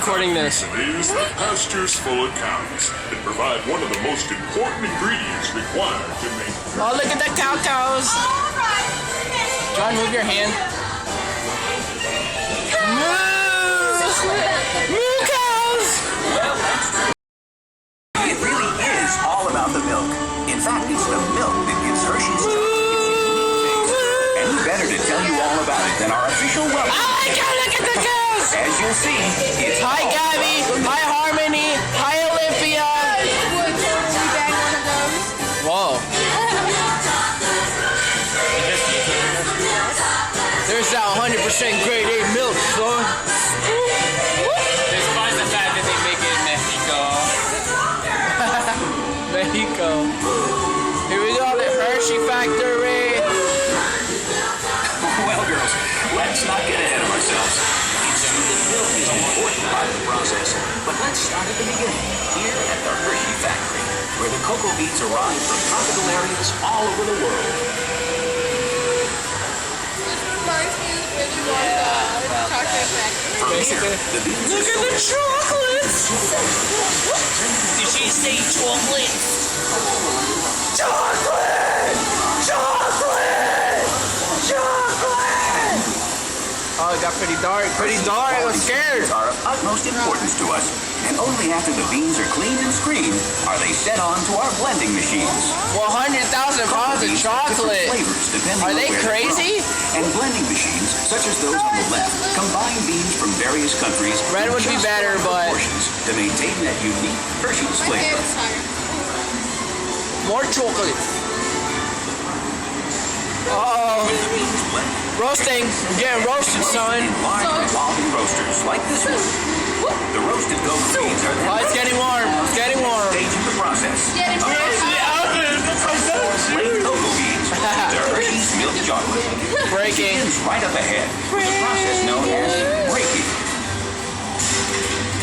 recording this. Is the pastures full of cows that provide one of the most important ingredients required to make. Oh, look at the cows. John, move your hand. Moo cows. Well, that's true. It really is all about the milk. In fact, it's the milk that gives Hershey's chocolate its unique taste. And who better to tell you all about it than our official welcome? Oh my God, look at the cows. As you'll see, it's Hi, Gabby. Hi, Harmony. Hi, Olympia. Whoa. There's that 100% grade A milk, son. Despite the fact that they make it in Mexico. Mexico. Here we go, the Hershey factory. Well, girls, let's not get ahead of ourselves. It's true that milk is an important part of the process, but let's start at the beginning, here at the Hershey factory, where the cocoa beans arrive from tropical areas all over the world. From here, the beans Look at the chocolates. Did she say chocolate? Chocolate! Chocolate! Chocolate! Oh, it got pretty dark. Pretty dark. I was scared. Are of utmost importance to us, and only after the beans are cleaned and screened are they set on to our blending machines. 100,000 pounds of chocolate. Flavors, depending Are on they where they're crazy? from. And blending machines, such as those on the left, combine beans from various countries. Red in would be just better, the right but- proportions to maintain that unique Hershey's flavor. More chocolate. Uh-oh. With the beans blended, Roasting. I'm getting roasted, son. in large revolving roasters like this one. The roasted cocoa beans are then Oh, it's getting warm. It's getting warm. stage of the process. Plain cocoa beans to Hershey's milk chocolate. Breaking. Begins right up ahead with a process known as breaking.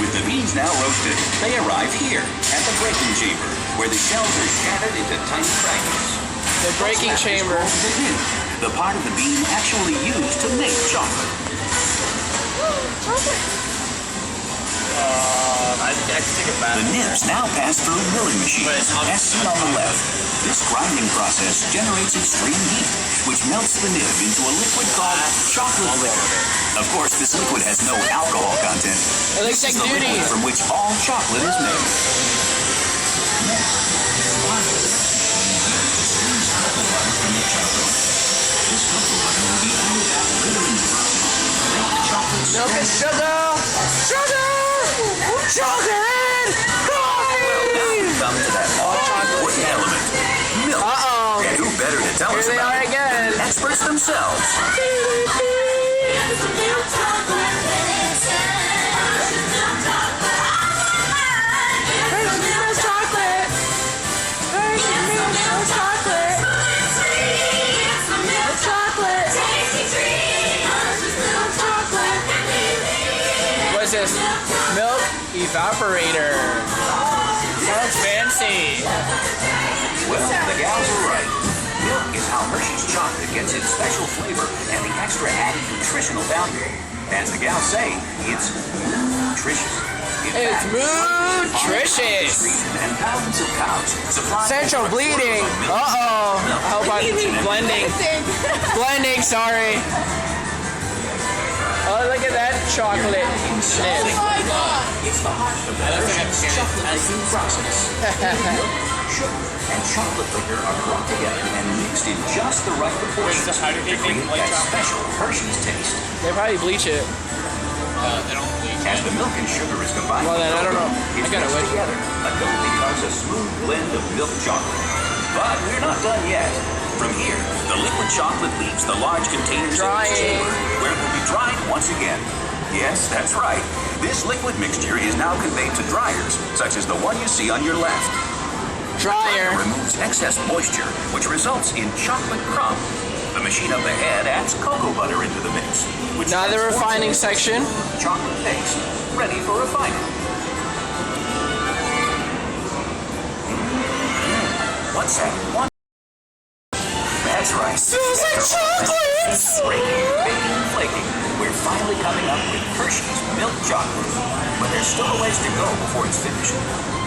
With the beans now roasted, they arrive here at the breaking chamber, where the shells are shattered into tiny fragments. The breaking chamber. The nib, the part of the bean actually used to make chocolate. I can take it back. The nibs now pass through milling machines, as seen on the left. This grinding process generates extreme heat, which melts the nib into a liquid called chocolate liquor. Of course, this liquid has no alcohol content. It looks like This is the duty. liquid from which all chocolate is made. Milk and sugar. Sugar. Chocolate. Coffee. Come to that all-important element, milk. Uh-oh. And who better to tell Here us they about are it again. than experts themselves? What's this? Milk evaporator. Sounds fancy. Well, the gals are right. Milk is how Hershey's chocolate gets its special flavor and the extra added nutritional value. As the gals say, it's nutritious. In It's fact, nutritious. and thousands of cows supply Central bleeding. Uh-oh. I hope I'm blending. Blending, sorry. Oh, look at that chocolate nib. It's the heart of the Hershey's chocolate making process. Milk, sugar, and chocolate liquor are brought together and mixed in just the right proportions So how do to they create make white that chocolate? special Hershey's taste. They probably bleach it. They don't bleach. As the milk and sugar is combined, Well, then, I don't know. it's I gotta mixed wait. together until it becomes a smooth blend of milk chocolate. But we're not done yet. From here, the liquid chocolate leaves the large containers in Drying. this chamber, where it will be dried once again. Yes, that's right. This liquid mixture is now conveyed to dryers, such as the one you see on your left. Dryer. It removes excess moisture, which results in chocolate crumb. The machine up ahead adds cocoa butter into the mix, which Now the transforms refining it into section. chocolate paste, ready for refining. What's that? One. That's right. Smells like chocolates. Breaking, baking, and flaking, where finally coming up with Hershey's milk chocolate. But there's still a ways to go before it's finished.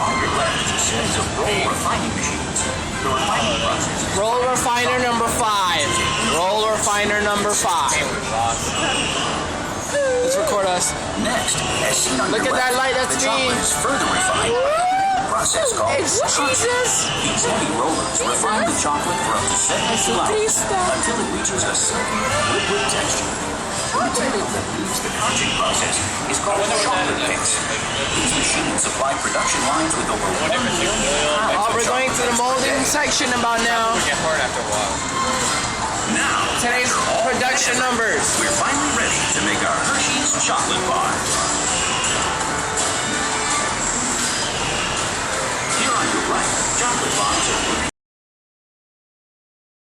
On your left is a series of roll refining machines. The refining process is Roll refiner number 5. Roll refiner number 5. Let's record us. next, as seen on Look your at that left, light, that's the chocolate me. is further refined by a process called It's Jesus. These heavy rollers refine the chocolate for up to 72 hours until it reaches a silky liquid texture. The material that leaves the conching process is called chocolate mix. These machines supply production lines with over 1 million pounds Oh, of we're going to the molding section about now. It get hard after a while. Now, Today's after all production that effort, numbers. We're finally ready to make our Hershey's chocolate bar. Here on your right, chocolate bars are made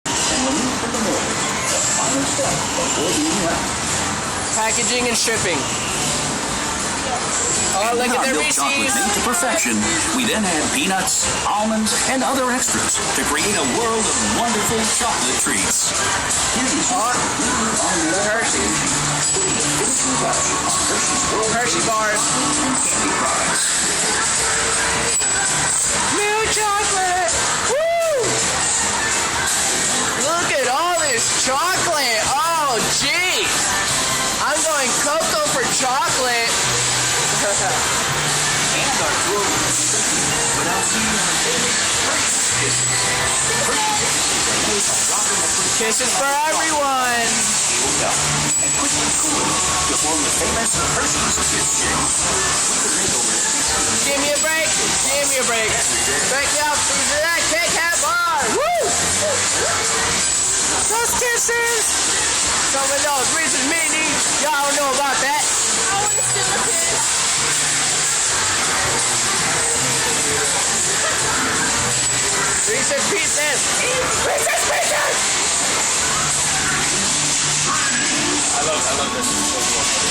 and removed from the mold. The final step before being wrapped. Packaging and shipping. Oh, look at Our the milk chocolate Reese's. made to perfection. We then add peanuts, almonds, and other extras to create a world of wonderful chocolate treats. Here is your The Hershey. Hershey bars. candy products. Milk chocolate. Woo! Look at all this chocolate. Oh, gee. I'm going cocoa for chocolate. And our throat without seeing our favorite Hershey's kisses. Kisses for everyone. Sealed up and quickly cooled to form the famous Hershey's Kiss Shakes. We could make over 60 Give me a break. Give me a break. Break me off these of that Kit Kat bar. Woo! Those kisses. Some of those Reese's Mini. Y'all don't know about that. I want to steal a kiss. Reese's Pieces. Reese's Pieces. I love this.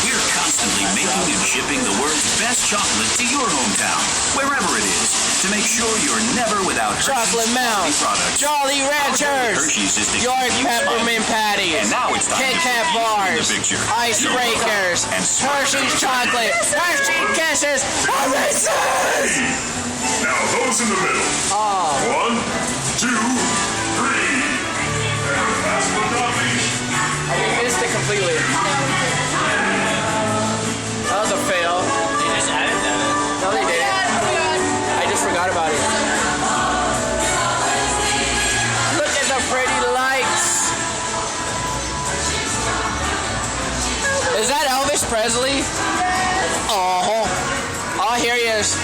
We're constantly making and shipping the world's best chocolate to your hometown, wherever it is, to make sure you're never without Chocolate Hershey's Mountain. products. Jolly Ranchers. Hershey's is the York huge Peppermint Patties. And now it's time Kit to Kat put you in bars. the picture. Icebreakers. And Hershey's chocolate. Hershey's kisses. Reese's. Now those in the middle. Oh. 1, 2, 3. And last but not least, We missed it completely. That was a fail. They just added that. No, they didn't. I just forgot about it. Look at the pretty lights. Is that Elvis Presley? Oh, oh, here he is.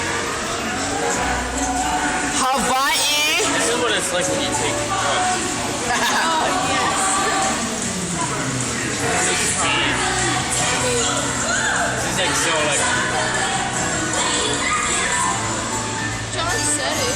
Hawaii. This is what it's like when you take drugs. This is like so like. John said it.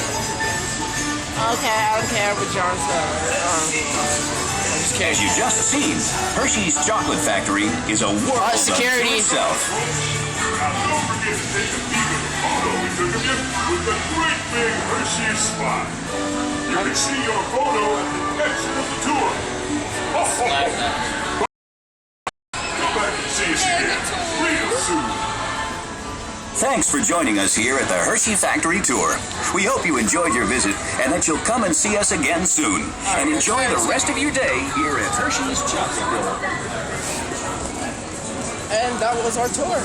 Okay, I don't care what John said. I'm just kidding. As you just seen, Hershey's Chocolate Factory is a world unto security. itself. now don't forget to take a peek at the photo we took of you with the great big Hershey smile. You can see your photo at the exit of the tour. Ho, ho, ho. Come back and see us again real soon. Thanks for joining us here at the Hershey Factory Tour. We hope you enjoyed your visit and that you'll come and see us again soon. And enjoy the rest of your day here at Hershey's Chocolate. And that was our tour.